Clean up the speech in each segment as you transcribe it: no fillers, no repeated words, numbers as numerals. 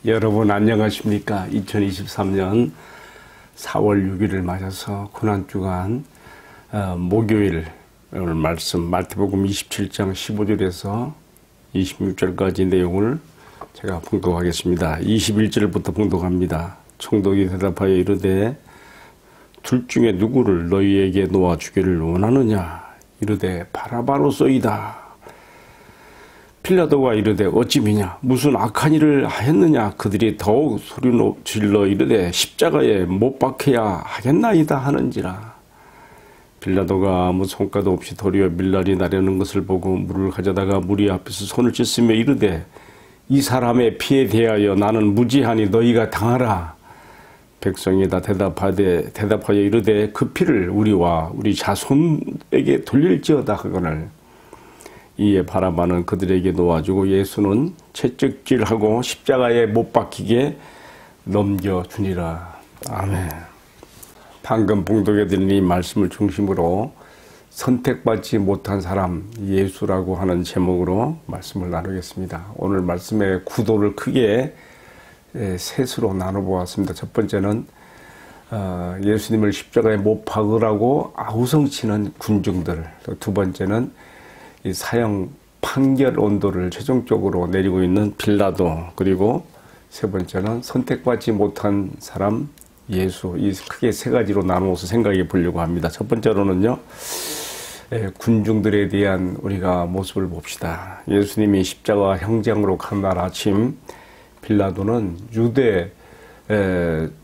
여러분 안녕하십니까? 2023년 4월 6일을 맞아서 고난주간 목요일 오늘 말씀 마태복음 27장 15절에서 26절까지 내용을 제가 봉독하겠습니다. 21절부터 봉독합니다. 총독이 대답하여 이르되 둘 중에 누구를 너희에게 놓아주기를 원하느냐? 이르되 바라바로소이다. 필라도가 이르되 어찌미냐 무슨 악한 일을 하였느냐? 그들이 더욱 소리 질러 이르되 십자가에 못 박혀야 하겠나이다 하는지라. 필라도가 아무 성과도 없이 도리어 밀날이 나려는 것을 보고 물을 가져다가 무리 앞에서 손을 씻으며 이르되 이 사람의 피에 대하여 나는 무지하니 너희가 당하라. 백성이 다 대답하여 이르되 그 피를 우리와 우리 자손에게 돌릴지어다 하거늘. 이에 바라바는 그들에게 놓아주고 예수는 채찍질하고 십자가에 못 박히게 넘겨주니라. 아멘. 방금 봉독해드린 이 말씀을 중심으로 선택받지 못한 사람 예수라고 하는 제목으로 말씀을 나누겠습니다. 오늘 말씀의 구도를 크게 셋으로 나눠보았습니다. 첫 번째는 예수님을 십자가에 못 박으라고 아우성치는 군중들, 두 번째는 이 사형 판결 온도를 최종적으로 내리고 있는 빌라도, 그리고 세 번째는 선택받지 못한 사람 예수. 이 크게 세 가지로 나누어서 생각해 보려고 합니다. 첫 번째로는요, 군중들에 대한 우리가 모습을 봅시다. 예수님이 십자가 형장으로 간 날 아침 빌라도는 유대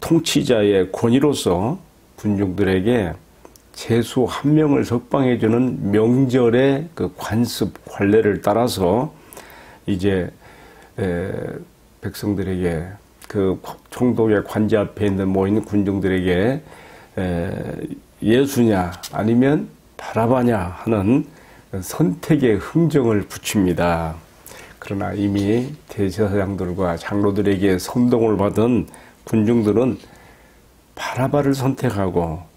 통치자의 권위로서 군중들에게 제수 한 명을 석방해주는 명절의 그 관습, 관례를 따라서 이제 백성들에게 그 총독의 관제 앞에 있는 모인 군중들에게 예수냐 아니면 바라바냐 하는 선택의 흥정을 붙입니다. 그러나 이미 대제사장들과 장로들에게 선동을 받은 군중들은 바라바를 선택하고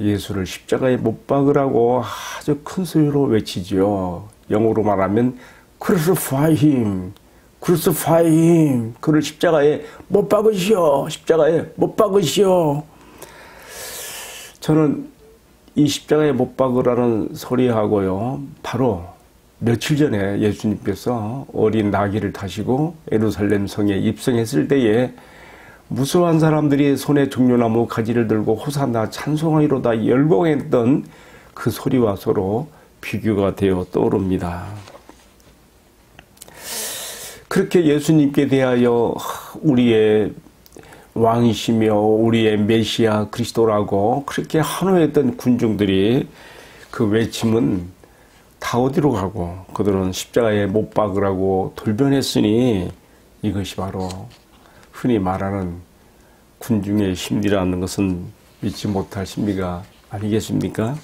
예수를 십자가에 못 박으라고 아주 큰 소리로 외치지요. 영어로 말하면 Crucify him, Crucify him. 그를 십자가에 못 박으시오, 십자가에 못 박으시오. 저는 이 십자가에 못 박으라는 소리하고요, 바로 며칠 전에 예수님께서 어린 나귀를 타시고 예루살렘 성에 입성했을 때에 무수한 사람들이 손에 종려나무 가지를 들고 호산나 찬송하리로다 열광했던 그 소리와 서로 비교가 되어 떠오릅니다. 그렇게 예수님께 대하여 우리의 왕이시며 우리의 메시아 그리스도라고 그렇게 환호했던 군중들이 그 외침은 다 어디로 가고 그들은 십자가에 못 박으라고 돌변했으니 이것이 바로 흔히 말하는 군중의 심리라는 것은 믿지 못할 심리가 아니겠습니까?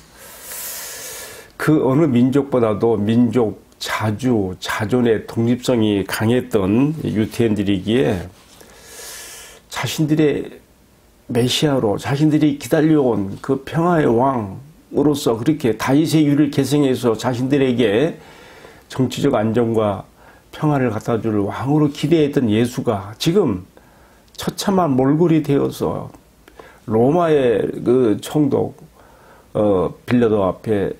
그 어느 민족보다도 민족 자존의 독립성이 강했던 유태인들이기에 자신들의 메시아로 자신들이 기다려온 그 평화의 왕으로서 그렇게 다윗의 유를 계승해서 자신들에게 정치적 안정과 평화를 갖다 줄 왕으로 기대했던 예수가 지금 처참한 몰골이 되어서 로마의 그 총독 빌라도 앞에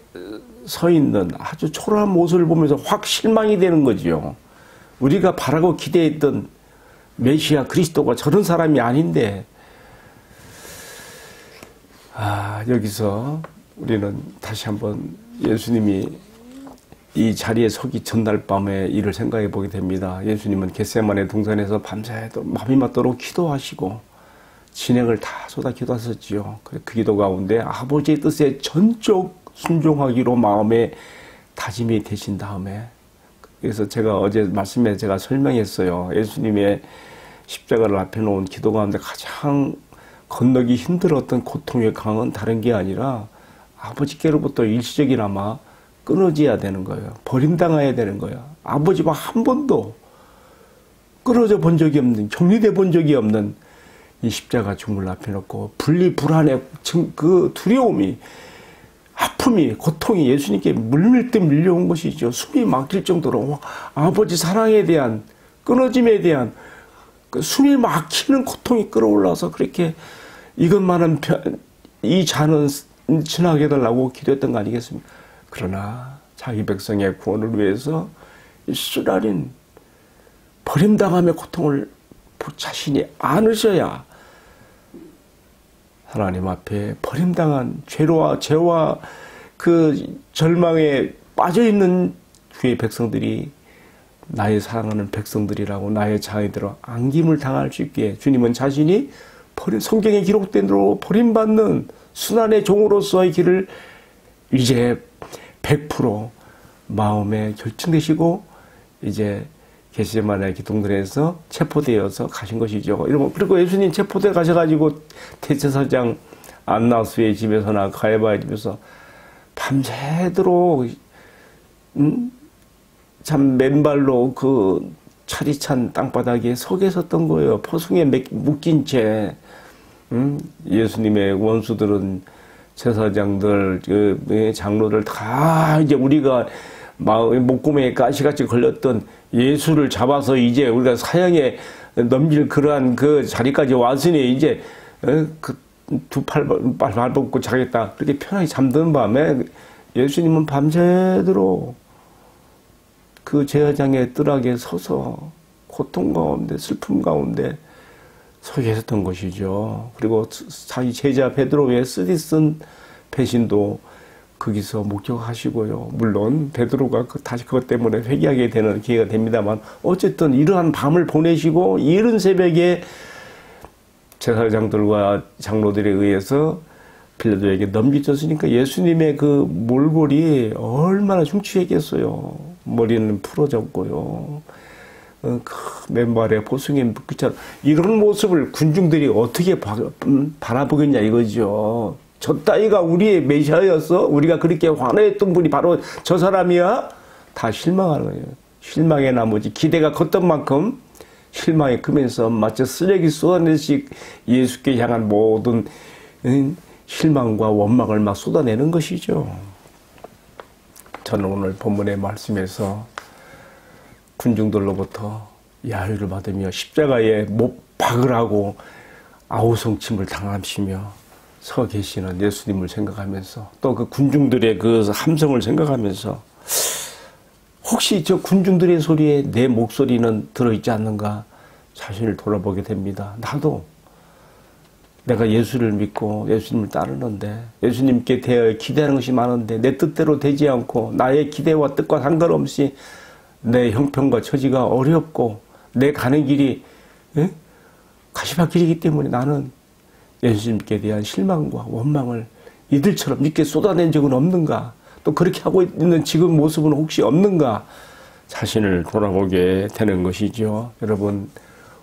서 있는 아주 초라한 모습을 보면서 확 실망이 되는 거지요. 우리가 바라고 기대했던 메시아 그리스도가 저런 사람이 아닌데, 여기서 우리는 다시 한번 예수님이 이 자리에 서기 전날 밤에 일을 생각해 보게 됩니다. 예수님은 겟세마네 동산에서 밤새 밤이 맞도록 기도하시고 진행을 다 쏟아 기도하셨지요. 그 기도 가운데 아버지의 뜻에 전적 순종하기로 마음에 다짐이 되신 다음에, 그래서 제가 어제 말씀에 제가 설명했어요. 예수님의 십자가를 앞에 놓은 기도 가운데 가장 건너기 힘들었던 고통의 강은 다른 게 아니라 아버지께로부터 일시적이나마 끊어져야 되는 거예요. 버림당해야 되는 거예요. 아버지와 한 번도 끊어져 본 적이 없는, 격리돼 본 적이 없는 이 십자가 죽음을 앞에 놓고 분리불안의 그 두려움이, 아픔이, 고통이 예수님께 물밀듯 밀려온 것이죠. 숨이 막힐 정도로 아버지 사랑에 대한, 끊어짐에 대한 그 숨이 막히는 고통이 끌어올라서 그렇게 이것만은 이 잔은 지나게 해달라고 기도했던 거 아니겠습니까? 그러나 자기 백성의 구원을 위해서 쓰라린 버림당함의 고통을 자신이 안으셔야 하나님 앞에 버림당한 죄와 그 절망에 빠져있는 주의 백성들이 나의 사랑하는 백성들이라고 나의 자녀들로 안김을 당할 수 있게 주님은 자신이 성경에 기록된 대로 버림받는 순환의 종으로서의 길을 이제 100% 마음에 결정되시고 이제 게세마네 기둥들에서 체포되어서 가신 것이죠. 그리고 예수님 체포돼 가셔가지고 대제사장 안나스의 집에서나 가야바의 집에서 밤새도록 참 맨발로 그 차디찬 땅바닥에 서 계셨던 거예요. 포승에 묶인 채. 예수님의 원수들은 제사장들, 장로들 다 이제 우리가 목구멍에 가시같이 걸렸던 예수를 잡아서 이제 우리가 사형에 넘길 그러한 그 자리까지 왔으니 이제 그 두 팔 벗고 자겠다. 그렇게 편하게 잠드는 밤에 예수님은 밤새도록 그 제사장의 뜰하게 서서 고통 가운데 슬픔 가운데 서 계셨던 것이죠. 그리고 자기 제자 베드로의 쓰디쓴 배신도 거기서 목격하시고요. 물론 베드로가 다시 그것 때문에 회개하게 되는 기회가 됩니다만 어쨌든 이러한 밤을 보내시고 이른 새벽에 제사장들과 장로들에 의해서 빌라도에게 넘겨졌으니까 예수님의 그 몰골이 얼마나 흉측했겠어요. 머리는 풀어졌고요. 그 맨발에 보승에 묶이처럼 이런 모습을 군중들이 어떻게 바라보겠냐 이거죠. 저 따위가 우리의 메시아였어? 우리가 그렇게 환호했던 분이 바로 저 사람이야? 다 실망하는 거예요. 실망의 나머지 기대가 컸던 만큼 실망이 크면서 마치 쓰레기 쏟아내듯이 예수께 향한 모든 실망과 원망을 막 쏟아내는 것이죠. 저는 오늘 본문의 말씀에서 군중들로부터 야유를 받으며 십자가에 못 박으라고 아우성침을 당하시며 서 계시는 예수님을 생각하면서 또 그 군중들의 그 함성을 생각하면서 혹시 저 군중들의 소리에 내 목소리는 들어있지 않는가 자신을 돌아보게 됩니다. 나도 내가 예수를 믿고 예수님을 따르는데 예수님께 대하여 기대하는 것이 많은데 내 뜻대로 되지 않고 나의 기대와 뜻과 상관없이 내 형편과 처지가 어렵고 내 가는 길이 가시밭길이기 때문에 나는 예수님께 대한 실망과 원망을 이들처럼 이렇게 쏟아낸 적은 없는가? 또 그렇게 하고 있는 지금 모습은 혹시 없는가? 자신을 돌아보게 되는 것이죠. 여러분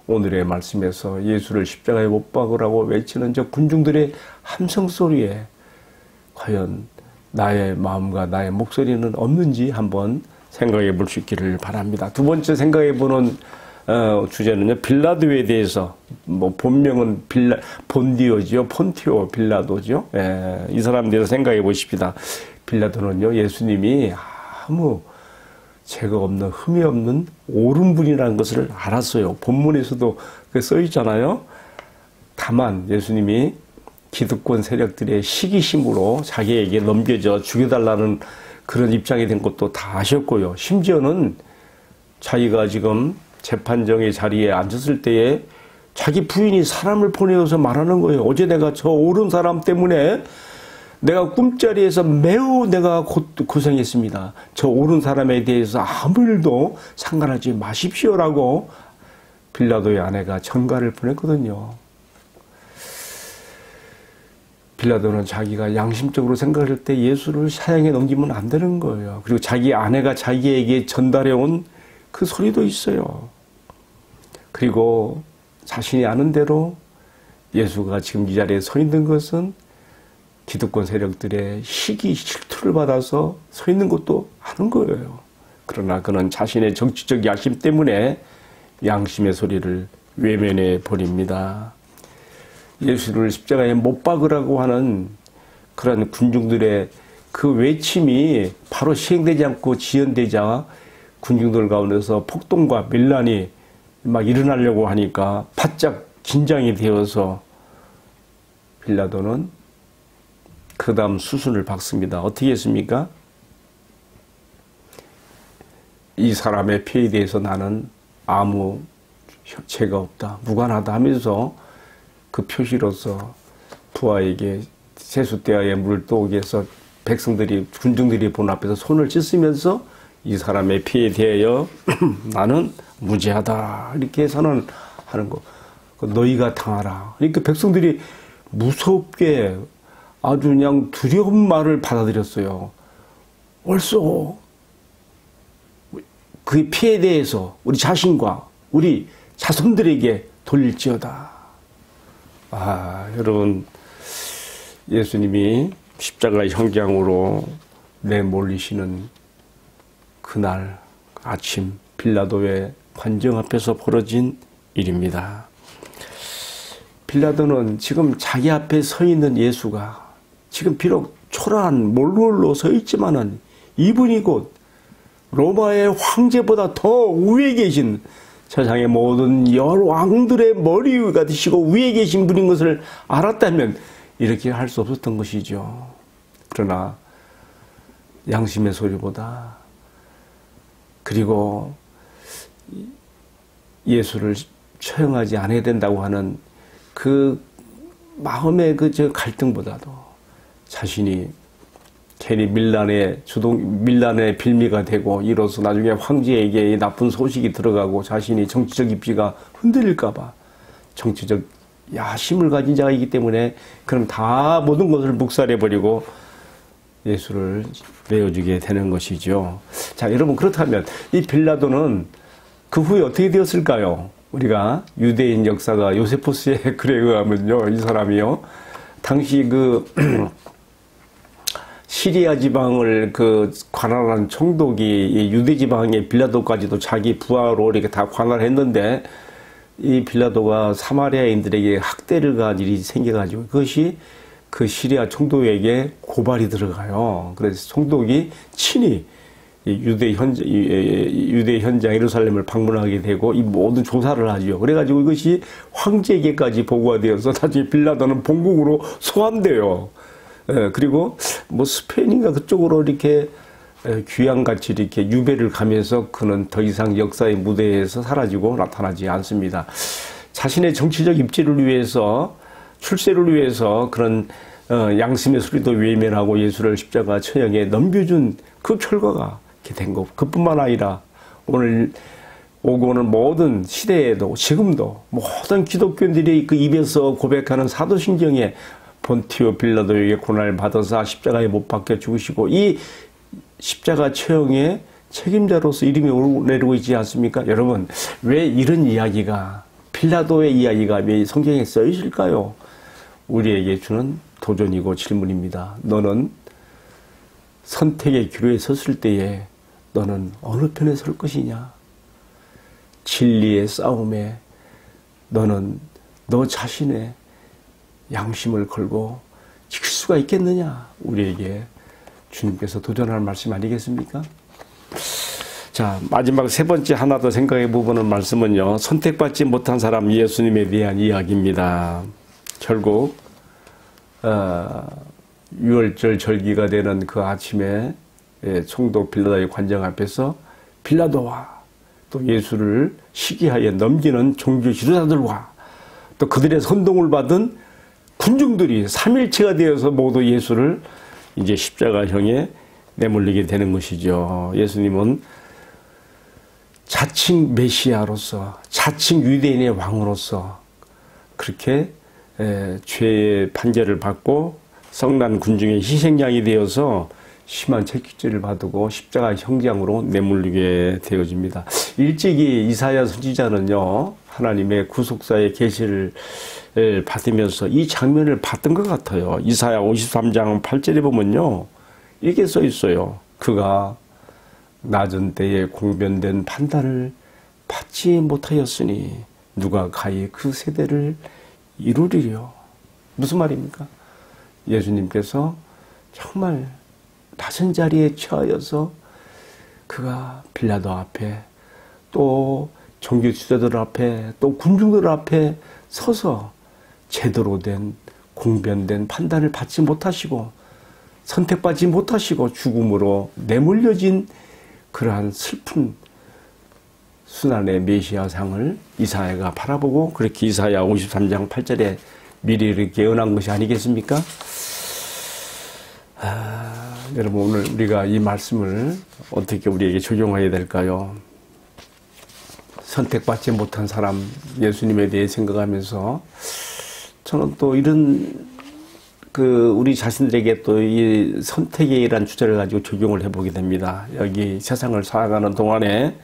오늘의 말씀에서 예수를 십자가에 못 박으라고 외치는 저 군중들의 함성 소리에 과연 나의 마음과 나의 목소리는 없는지 한번 생각해 볼 수 있기를 바랍니다. 두 번째 생각해 보는 주제는요, 빌라도에 대해서, 본명은 본디오죠. 폰티오 빌라도죠. 이 사람 대해서 생각해 보십시다. 빌라도는요, 예수님이 아무 죄가 없는, 흠이 없는 옳은 분이라는 것을 알았어요. 본문에서도 써 있잖아요. 다만, 예수님이 기득권 세력들의 시기심으로 자기에게 넘겨져 죽여달라는 그런 입장이 된 것도 다 아셨고요. 심지어는 자기가 지금 재판정의 자리에 앉았을 때에 자기 부인이 사람을 보내어서 말하는 거예요. 어제 내가 저 옳은 사람 때문에 내가 꿈자리에서 매우 내가 고생했습니다. 저 옳은 사람에 대해서 아무 일도 상관하지 마십시오라고 빌라도의 아내가 전가를 보냈거든요. 빌라도는 자기가 양심적으로 생각할 때 예수를 사형에 넘기면 안 되는 거예요. 그리고 자기 아내가 자기에게 전달해온 그 소리도 있어요. 그리고 자신이 아는 대로 예수가 지금 이 자리에 서 있는 것은 기득권 세력들의 시기 질투를 받아서 서 있는 것도 아는 거예요. 그러나 그는 자신의 정치적 야심 때문에 양심의 소리를 외면해 버립니다. 예수를 십자가에 못 박으라고 하는 그런 군중들의 그 외침이 바로 시행되지 않고 지연되자 군중들 가운데서 폭동과 밀란이 막 일어나려고 하니까 바짝 긴장이 되어서 빌라도는 그 다음 수순을 박습니다. 어떻게 했습니까? 이 사람의 피해에 대해서 나는 아무 죄가 없다, 무관하다 하면서 그 표시로서 부하에게 세숫대야에 물을 떠오게 해서 백성들이, 군중들이 보는 앞에서 손을 씻으면서 이 사람의 피해에 대하여 나는 무죄하다 이렇게 선언하는 거. 너희가 당하라. 그러니까 백성들이 무섭게 아주 그냥 두려운 말을 받아들였어요. 옳소. 그 피해에 대해서 우리 자신과 우리 자손들에게 돌릴지어다. 아, 여러분, 예수님이 십자가의 형장으로 내몰리시는 그날 아침 빌라도의 관정 앞에서 벌어진 일입니다. 빌라도는 지금 자기 앞에 서 있는 예수가 지금 비록 초라한 몰골로 서 있지만은 이분이 곧 로마의 황제보다 더 위에 계신 세상의 모든 여러 왕들의 머리가 되시고 위에 계신 분인 것을 알았다면 이렇게 할 수 없었던 것이죠. 그러나 양심의 소리보다 그리고 예수를 처형하지 않아야 된다고 하는 그 마음의 그 갈등보다도 자신이 괜히 밀란의 빌미가 되고 이로써 나중에 황제에게 이 나쁜 소식이 들어가고 자신이 정치적 입지가 흔들릴까봐 정치적 야심을 가진 자이기 때문에 그럼 다 모든 것을 묵살해버리고 예수를 내어주게 되는 것이죠. 자, 여러분, 그렇다면 이 빌라도는 그 후에 어떻게 되었을까요? 우리가 유대인 역사가 요세포스의 글에 의하면요, 이 사람이요, 당시 그 시리아 지방을 그 관할한 총독이 유대 지방의 빌라도까지도 자기 부하로 이렇게 다 관할했는데 이 빌라도가 사마리아인들에게 학대를 가한 일이 생겨가지고 그것이 그 시리아 총독에게 고발이 들어가요. 그래서 총독이 친히 유대 현장 예루살렘을 방문하게 되고 이 모든 조사를 하죠. 그래가지고 이것이 황제에게까지 보고가 되어서 나중에 빌라도는 본국으로 소환돼요. 그리고 뭐 스페인인가 그쪽으로 이렇게 귀양같이 이렇게 유배를 가면서 그는 더 이상 역사의 무대에서 사라지고 나타나지 않습니다. 자신의 정치적 입지를 위해서, 출세를 위해서 그런 양심의 소리도 외면하고 예수를 십자가 처형에 넘겨준 그 결과가 이렇게 된 것. 그뿐만 아니라 오늘 오고 오는 모든 시대에도 지금도 모든 기독교인들이 그 입에서 고백하는 사도신경에 본티오 빌라도에게 고난을 받아서 십자가에 못 박혀 죽으시고 이 십자가 처형의 책임자로서 이름이 오르내리고 있지 않습니까? 여러분, 왜 이런 이야기가, 빌라도의 이야기가 왜 성경에 써 있을까요? 우리에게 주는 도전이고 질문입니다. 너는 선택의 기로에 섰을 때에 너는 어느 편에 설 것이냐? 진리의 싸움에 너는 너 자신의 양심을 걸고 지킬 수가 있겠느냐? 우리에게 주님께서 도전하는 말씀 아니겠습니까? 자, 마지막 세 번째 하나 더 생각해 보는 말씀은요, 선택받지 못한 사람 예수님에 대한 이야기입니다. 결국 유월절 절기가 되는 그 아침에 총독 빌라도의 관정 앞에서 빌라도와 또 예수를 시기하여 넘기는 종교 지도자들과 또 그들의 선동을 받은 군중들이 3일체가 되어서 모두 예수를 이제 십자가형에 내몰리게 되는 것이죠. 예수님은 자칭 메시아로서, 자칭 유대인의 왕으로서 그렇게 죄의 판결을 받고 성난 군중의 희생양이 되어서 심한 채찍질을 받고 십자가 형장으로 내몰리게 되어집니다. 일찍이 이사야 선지자는요, 하나님의 구속사의 계시를 받으면서 이 장면을 봤던 것 같아요. 이사야 53장 8절에 보면요, 이렇게 써 있어요. 그가 낮은 때에 공변된 판단을 받지 못하였으니 누가 가히 그 세대를 이루리요. 무슨 말입니까? 예수님께서 정말 낮은 자리에 처하여서 그가 빌라도 앞에 또 종교 지도자들 앞에 또 군중들 앞에 서서 제대로 된 공변된 판단을 받지 못하시고 선택받지 못하시고 죽음으로 내몰려진 그러한 슬픈 순환의 메시아상을 이사야가 바라보고 그렇게 이사야 53장 8절에 미래를 예언한 것이 아니겠습니까? 여러분 오늘 우리가 이 말씀을 어떻게 우리에게 적용해야 될까요? 선택받지 못한 사람 예수님에 대해 생각하면서 저는 또 이런 우리 자신들에게 또 이 선택에 이란 주제를 가지고 적용을 해보게 됩니다. 여기 세상을 살아가는 동안에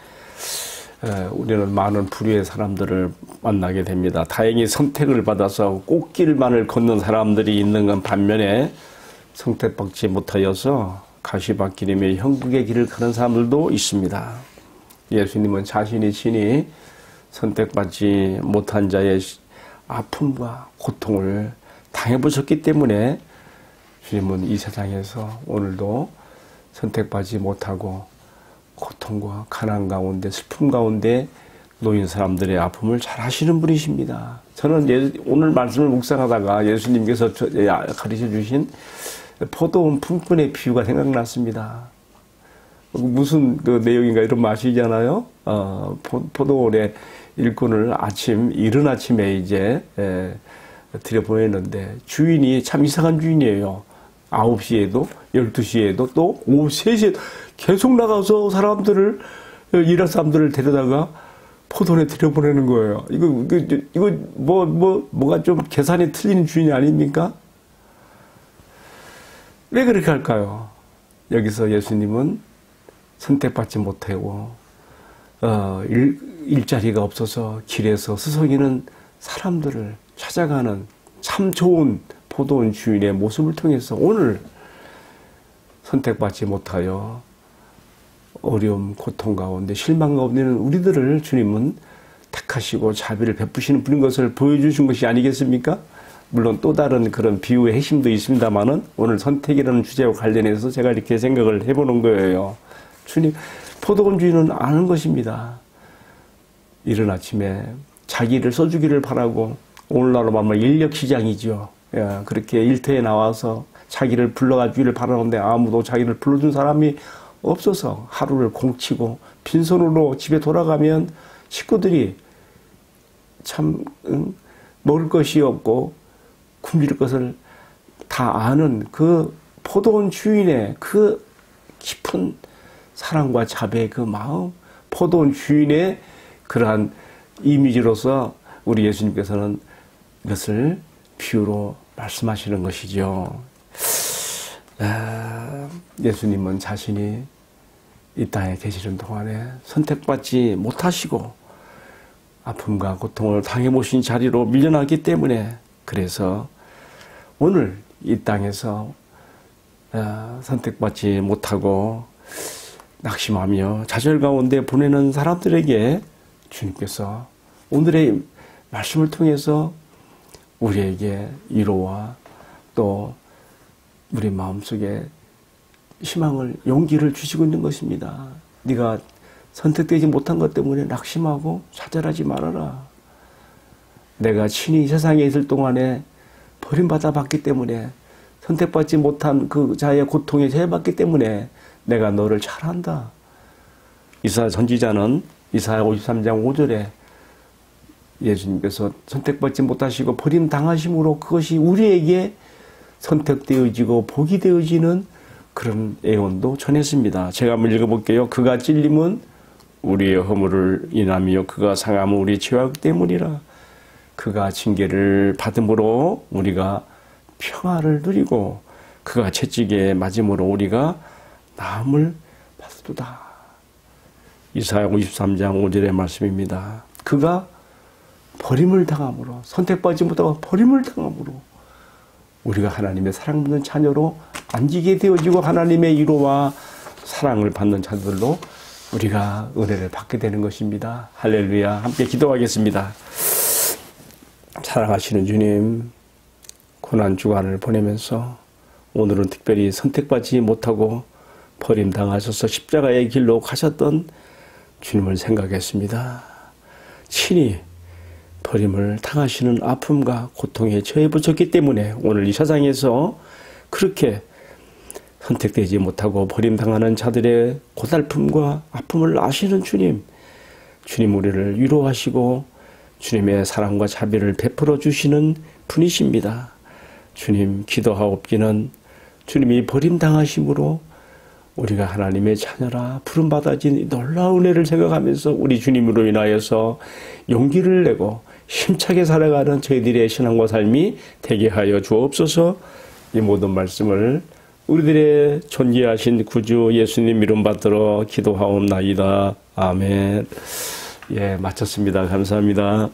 우리는 많은 부류의 사람들을 만나게 됩니다. 다행히 선택을 받아서 꽃길만을 걷는 사람들이 있는 건 반면에 선택받지 못하여서 가시밭길이며 형국의 길을 가는 사람들도 있습니다. 예수님은 자신이 친히 선택받지 못한 자의 아픔과 고통을 당해보셨기 때문에 주님은 이 세상에서 오늘도 선택받지 못하고 고통과 가난 가운데 슬픔 가운데 놓인 사람들의 아픔을 잘 아시는 분이십니다. 저는 오늘 말씀을 묵상하다가 예수님께서 가르쳐 주신 포도원 품꾼의 비유가 생각났습니다. 무슨 내용인가 이런 아시잖아요. 포도원의 일꾼을 이른 아침에 이제 들여보냈는데 주인이 참 이상한 주인이에요. 9시에도 12시에도 또 오후 3시에 계속 나가서 일할 사람들을 데려다가 포도원에 들여보내는 거예요. 이거 뭐가 좀 계산이 틀리는 주인이 아닙니까? 왜 그렇게 할까요? 여기서 예수님은 선택받지 못하고 일자리가 없어서 길에서 스성이는 사람들을 찾아가는 참 좋은 포도원 주인의 모습을 통해서 오늘 선택받지 못하여 어려움, 고통 가운데 실망 가운데 있는 우리들을 주님은 택하시고 자비를 베푸시는 분인 것을 보여주신 것이 아니겠습니까? 물론 또 다른 그런 비유의 핵심도 있습니다만은 오늘 선택이라는 주제와 관련해서 제가 이렇게 생각을 해보는 거예요. 주님, 포도원 주인은 아는 것입니다. 이른 아침에 자기를 써주기를 바라고 오늘날로 말하면 인력시장이죠. 그렇게 일터에 나와서 자기를 불러가 주기를 바라는데 아무도 자기를 불러준 사람이 없어서 하루를 공치고 빈손으로 집에 돌아가면 식구들이 참 먹을 것이 없고 굶길 것을 다 아는 그 포도원 주인의 그 깊은 사랑과 자비의 그 마음, 포도원 주인의 그러한 이미지로서 우리 예수님께서는 이것을 비유로 말씀하시는 것이죠. 예수님은 자신이 이 땅에 계시는 동안에 선택받지 못하시고 아픔과 고통을 당해보신 자리로 밀려나기 때문에 그래서 오늘 이 땅에서 선택받지 못하고 낙심하며 좌절 가운데 보내는 사람들에게 주님께서 오늘의 말씀을 통해서 우리에게 위로와 또 우리 마음속에 희망을, 용기를 주시고 있는 것입니다. 네가 선택되지 못한 것 때문에 낙심하고 좌절하지 말아라. 내가 친히 세상에 있을 동안에 버림받아 봤기 때문에 선택받지 못한 그 자의 고통에 제해받기 때문에 내가 너를 잘 안다. 이사야 선지자는 이사야 53장 5절에 예수님께서 선택받지 못하시고 버림당하심으로 그것이 우리에게 선택되어지고 복이 되어지는 그런 예언도 전했습니다. 제가 한번 읽어볼게요. 그가 찔림은 우리의 허물을 인하며 그가 상함은 우리의 죄악 때문이라. 그가 징계를 받음으로 우리가 평화를 누리고 그가 채찍에 맞음으로 우리가 나음을 받도다. 이사야 53장 5절의 말씀입니다. 그가 버림을 당함으로, 선택받지 못하고 버림을 당함으로 우리가 하나님의 사랑받는 자녀로 안지게 되어지고 하나님의 위로와 사랑을 받는 자들로 우리가 은혜를 받게 되는 것입니다. 할렐루야. 함께 기도하겠습니다. 사랑하시는 주님, 고난 주간을 보내면서 오늘은 특별히 선택받지 못하고 버림당하셔서 십자가의 길로 가셨던 주님을 생각했습니다. 친히 버림을 당하시는 아픔과 고통에 처해 보셨기 때문에 오늘 이 세상에서 그렇게 선택되지 못하고 버림당하는 자들의 고달픔과 아픔을 아시는 주님, 주님 우리를 위로하시고 주님의 사랑과 자비를 베풀어 주시는 분이십니다. 주님 기도하옵기는 주님이 버림당하심으로 우리가 하나님의 자녀라 부름받아진 놀라운 은혜를 생각하면서 우리 주님으로 인하여서 용기를 내고 힘차게 살아가는 저희들의 신앙과 삶이 되게 하여 주옵소서. 이 모든 말씀을 우리들의 존귀하신 구주 예수님 이름 받들어 기도하옵나이다. 아멘. 예, 마쳤습니다. 감사합니다.